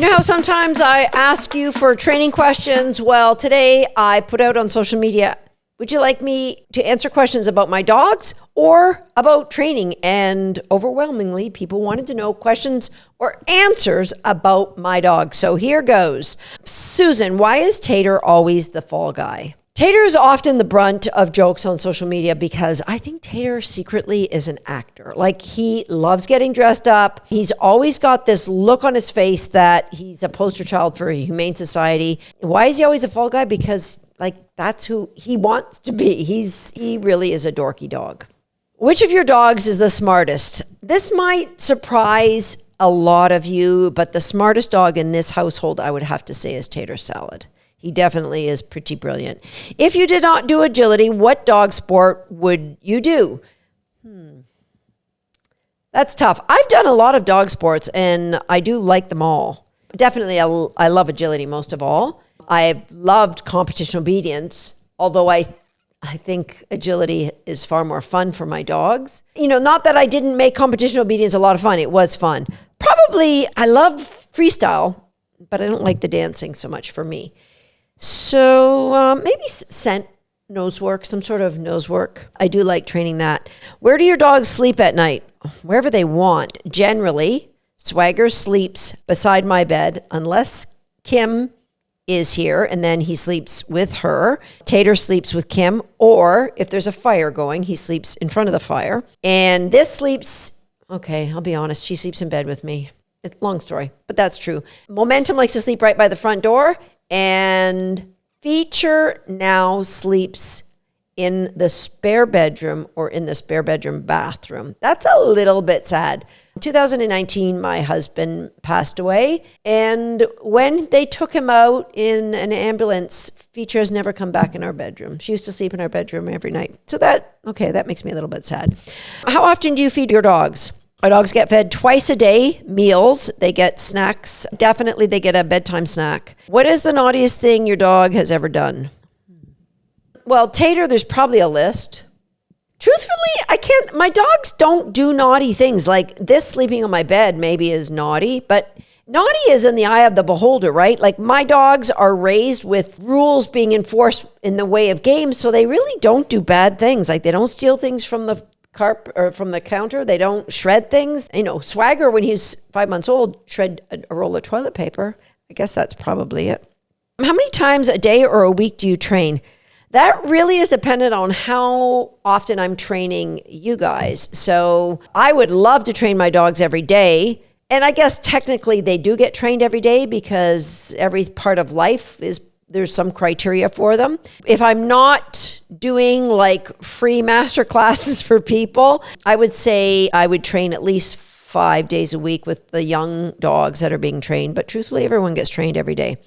You know how sometimes I ask you for training questions? Well, today I put out on social media, would you like me to answer questions about my dogs or about training? And overwhelmingly, people wanted to know questions or answers about my dog. So here goes. Susan, why is Tater always the fall guy? Tater is often the brunt of jokes on social media because I think Tater secretly is an actor. Like, he loves getting dressed up. He's always got this look on his face that he's a poster child for a humane society. Why is he always a fall guy? Because, like, that's who he wants to be. He really is a dorky dog. Which of your dogs is the smartest? This might surprise a lot of you, but the smartest dog in this household, I would have to say, is Tater-Salad. He definitely is pretty brilliant. If you did not do agility, what dog sport would you do? That's tough. I've done a lot of dog sports, and I do like them all. Definitely, I love agility most of all. I've loved competition obedience, although I think agility is far more fun for my dogs. You know, not that I didn't make competition obedience a lot of fun. It was fun. Probably, I love freestyle, but I don't like the dancing so much for me. So maybe scent, nose work, some sort of nose work. I do like training that. Where do your dogs sleep at night? Wherever they want. Generally, Swagger sleeps beside my bed unless Kim is here, and then he sleeps with her. Tater sleeps with Kim, or if there's a fire going, he sleeps in front of the fire. And this sleeps, okay, I'll be honest, she sleeps in bed with me. It's a long story, but that's true. Momentum likes to sleep right by the front door, and Feature now sleeps in the spare bedroom or in the spare bedroom bathroom. That's a little bit sad. In 2019, my husband passed away, and when they took him out in an ambulance, Feature has never come back in our bedroom. She used to sleep in our bedroom every night. So that makes me a little bit sad. How often do you feed your dogs? Our dogs get fed twice a day, meals. They get snacks. Definitely they get a bedtime snack. What is the naughtiest thing your dog has ever done? Well, Tater, there's probably a list. Truthfully, my dogs don't do naughty things. Like this sleeping on my bed maybe is naughty, but naughty is in the eye of the beholder, right? Like my dogs are raised with rules being enforced in the way of games, so they really don't do bad things. Like they don't steal things from the from the counter. They don't shred things. You know, Swagger, when he was 5 months old, shred a roll of toilet paper. I guess that's probably it. How many times a day or a week do you train? That really is dependent on how often I'm training you guys. So I would love to train my dogs every day. And I guess technically they do get trained every day because every part of life there's some criteria for them. If I'm not doing like free master classes for people, I would say I would train at least 5 days a week with the young dogs that are being trained. But truthfully, everyone gets trained every day.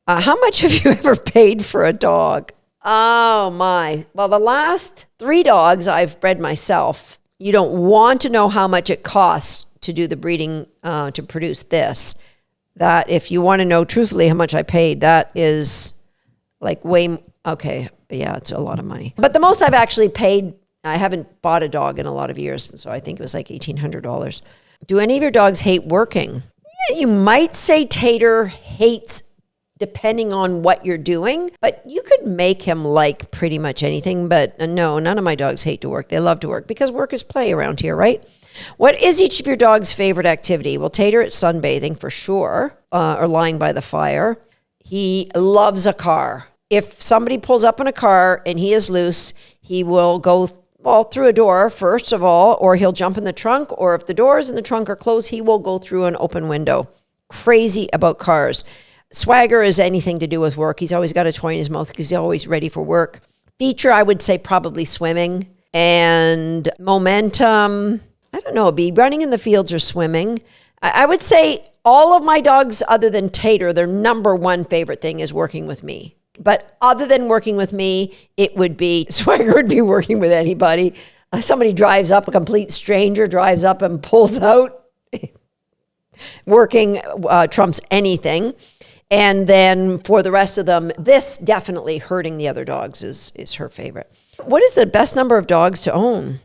How much have you ever paid for a dog? Oh my. Well, the last 3 dogs I've bred myself. You don't want to know how much it costs to do the breeding to produce this. That if you want to know truthfully how much I paid, that is like it's a lot of money. But the most I've actually paid, I haven't bought a dog in a lot of years, so I think it was like $1,800. Do any of your dogs hate working? Yeah, you might say Tater hates depending on what you're doing, but you could make him like pretty much anything. But no, none of my dogs hate to work. They love to work because work is play around here, right? What is each of your dog's favorite activity? Well, Tater, it's sunbathing for sure, or lying by the fire. He loves a car. If somebody pulls up in a car and he is loose, he will go through a door, first of all, or he'll jump in the trunk, or if the doors in the trunk are closed, he will go through an open window. Crazy about cars. Swagger is anything to do with work. He's always got a toy in his mouth because he's always ready for work. Feature, I would say probably swimming. And Momentum, I don't know, it'd be running in the fields or swimming. I would say all of my dogs, other than Tater, their number one favorite thing is working with me. But other than working with me, it would be, Swagger would be working with anybody. Somebody drives up, a complete stranger drives up and pulls out. Working trumps anything. And then for the rest of them, this definitely hurting the other dogs is her favorite. What is the best number of dogs to own?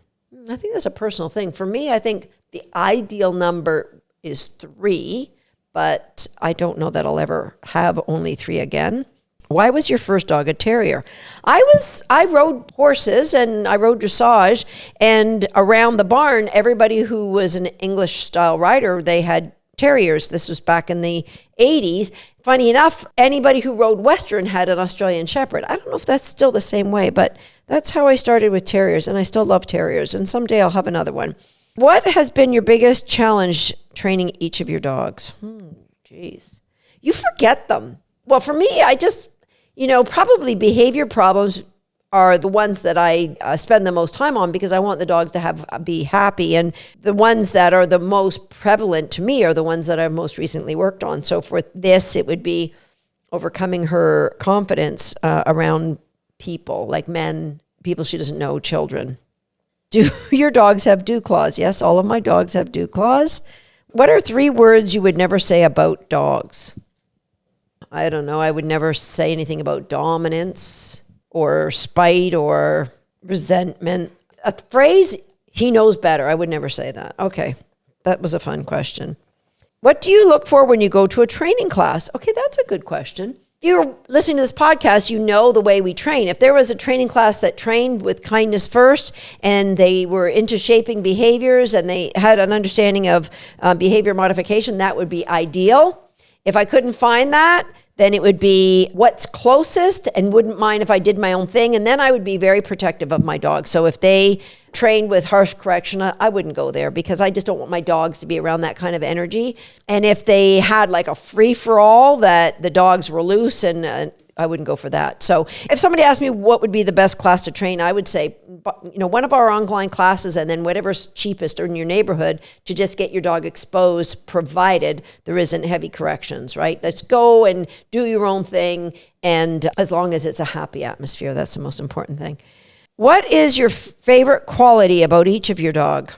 I think that's a personal thing. For me, I think the ideal number is 3, but I don't know that I'll ever have only 3 again. Why was your first dog a terrier? I rode horses and I rode dressage, and around the barn, everybody who was an English style rider, they had terriers. This was back in the 80s. Funny enough, anybody who rode Western had an Australian Shepherd. I don't know if that's still the same way, but that's how I started with terriers, and I still love terriers, and someday I'll have another one. What has been your biggest challenge training each of your dogs? Geez. You forget them. Well, for me, I just, probably behavior problems are the ones that I spend the most time on, because I want the dogs to be happy. And the ones that are the most prevalent to me are the ones that I've most recently worked on. So for this, it would be overcoming her confidence around people, like men, people she doesn't know, children. Do your dogs have dew claws? Yes, all of my dogs have dew claws. What are 3 words you would never say about dogs? I don't know. I would never say anything about dominance or spite or resentment. A phrase, he knows better. I would never say that. Okay, that was a fun question. What do you look for when you go to a training class? Okay, that's a good question. If you're listening to this podcast, you know the way we train. If there was a training class that trained with kindness first, and they were into shaping behaviors, and they had an understanding of behavior modification, that would be ideal. If I couldn't find that, then it would be what's closest, and wouldn't mind if I did my own thing. And then I would be very protective of my dog. So if they trained with harsh correction, I wouldn't go there, because I just don't want my dogs to be around that kind of energy. And if they had like a free-for-all that the dogs were loose, and I wouldn't go for that. So if somebody asked me what would be the best class to train, I would say, one of our online classes, and then whatever's cheapest in your neighborhood to just get your dog exposed, provided there isn't heavy corrections, right? Let's go and do your own thing. And as long as it's a happy atmosphere, that's the most important thing. What is your favorite quality about each of your dog?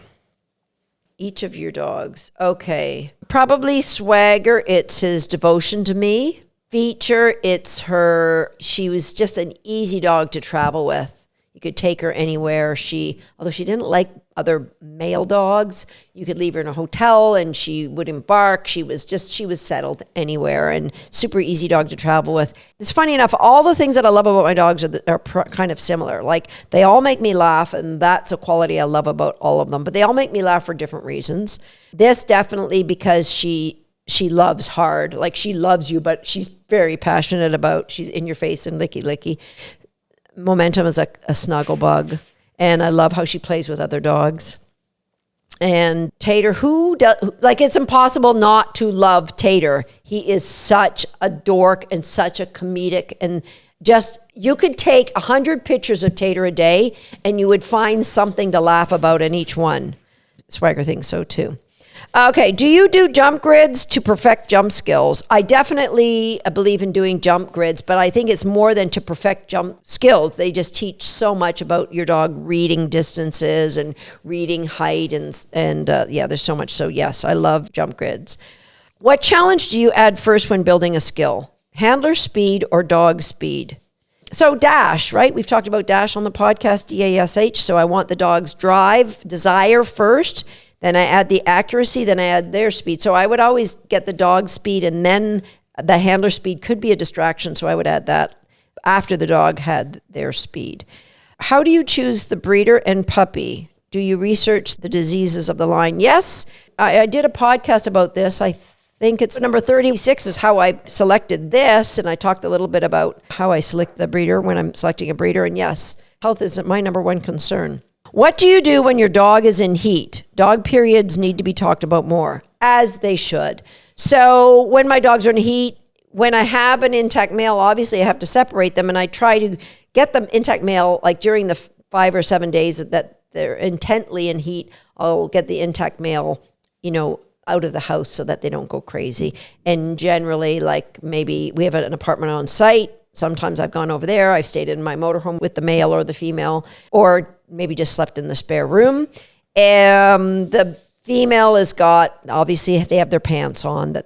Each of your dogs. Okay. Probably Swagger. It's his devotion to me. Feature, she was just an easy dog to travel with. You could take her anywhere. Although she didn't like other male dogs, you could leave her in a hotel and she wouldn't bark. She was settled anywhere, and super easy dog to travel with. It's funny enough, all the things that I love about my dogs are kind of similar. Like, they all make me laugh, and that's a quality I love about all of them, but they all make me laugh for different reasons. This definitely because she loves hard. Like, she loves you, but she's very passionate about, she's in your face and licky. Momentum is a snuggle bug, and I love how she plays with other dogs. And Tater, it's impossible not to love Tater. He is such a dork and such a comedic, and you could take 100 pictures of Tater a day and you would find something to laugh about in each one. Swagger thinks so too. Okay, do you do jump grids to perfect jump skills? I definitely believe in doing jump grids, but I think it's more than to perfect jump skills. They just teach so much about your dog reading distances and reading height, and there's so much. So yes, I love jump grids. What challenge do you add first when building a skill? Handler speed or dog speed? So dash, right? We've talked about dash on the podcast, DASH. So I want the dog's desire first. Then I add the accuracy, then I add their speed. So I would always get the dog speed, and then the handler speed could be a distraction. So I would add that after the dog had their speed. How do you choose the breeder and puppy? Do you research the diseases of the line? Yes, I did a podcast about this. I think it's number 36 is how I selected this. And I talked a little bit about how I select the breeder when I'm selecting a breeder. And yes, health is my number one concern. What do you do when your dog is in heat? Dog periods need to be talked about more, as they should. So when my dogs are in heat, when I have an intact male, obviously I have to separate them, and I try to get them intact male, like during the 5 or 7 days that they're intently in heat, I'll get the intact male, out of the house so that they don't go crazy. And generally, like, maybe we have an apartment on site. Sometimes I've gone over there. I've stayed in my motorhome with the male or the female, or maybe just slept in the spare room. The female has got, obviously they have their pants on I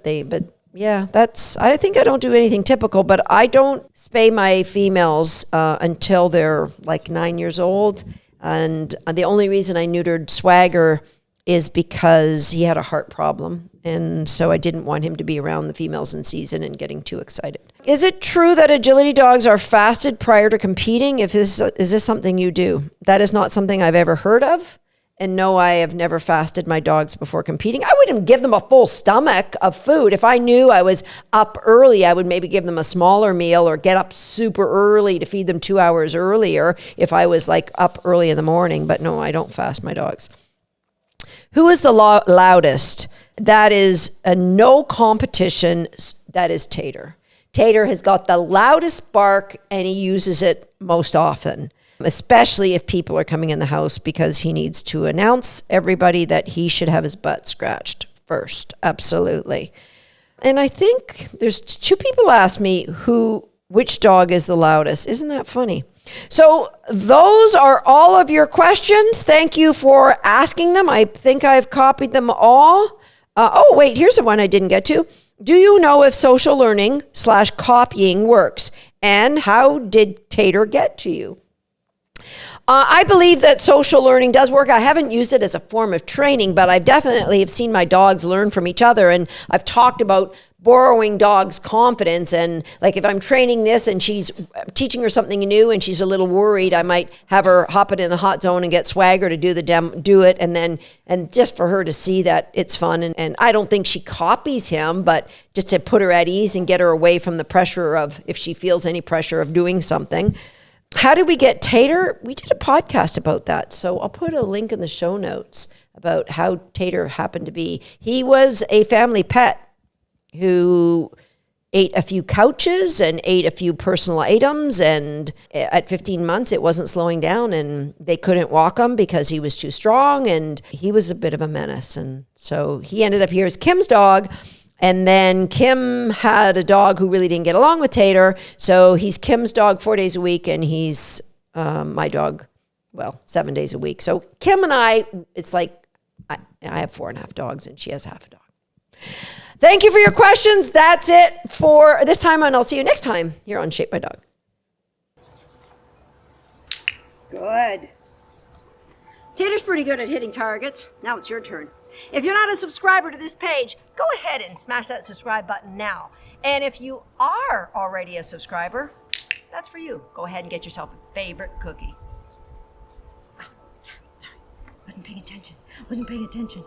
think I don't do anything typical, but I don't spay my females until they're like 9 years old. And the only reason I neutered Swagger is because he had a heart problem. And so I didn't want him to be around the females in season and getting too excited. Is it true that agility dogs are fasted prior to competing? Is this something you do? That is not something I've ever heard of. And no, I have never fasted my dogs before competing. I wouldn't give them a full stomach of food. If I knew I was up early, I would maybe give them a smaller meal or get up super early to feed them 2 hours earlier if I was like up early in the morning. But no, I don't fast my dogs. Who is the loudest? That is a no competition. That is Tater. Tater has got the loudest bark and he uses it most often, especially if people are coming in the house, because he needs to announce everybody that he should have his butt scratched first. Absolutely. And I think there's 2 people asked me which dog is the loudest. Isn't that funny? So those are all of your questions. Thank you for asking them. I think I've copied them all. Oh, wait, here's the one I didn't get to. Do you know if social learning / copying works? And how did Tater get to you? I believe that social learning does work. I haven't used it as a form of training, but I definitely have seen my dogs learn from each other. And I've talked about borrowing dogs' confidence. And like if I'm training this and she's teaching her something new and she's a little worried, I might have her hop it in a hot zone and get Swagger to do it. And just for her to see that it's fun. And I don't think she copies him, but just to put her at ease and get her away from the pressure of, if she feels any pressure of doing something. How did we get Tater? We did a podcast about that. So I'll put a link in the show notes about how Tater happened to be. He was a family pet who ate a few couches and ate a few personal items. And at 15 months, it wasn't slowing down and they couldn't walk him because he was too strong. And he was a bit of a menace. And so he ended up here as Kim's dog. And then Kim had a dog who really didn't get along with Tater. So he's Kim's dog 4 days a week, and he's my dog, 7 days a week. So Kim and I, it's like I have 4.5 dogs, and she has half a dog. Thank you for your questions. That's it for this time, and I'll see you next time here on Shape My Dog. Good. Tater's pretty good at hitting targets. Now it's your turn. If you're not a subscriber to this page, go ahead and smash that subscribe button now. And if you are already a subscriber, that's for you. Go ahead and get yourself a favorite cookie. Oh, sorry, wasn't paying attention.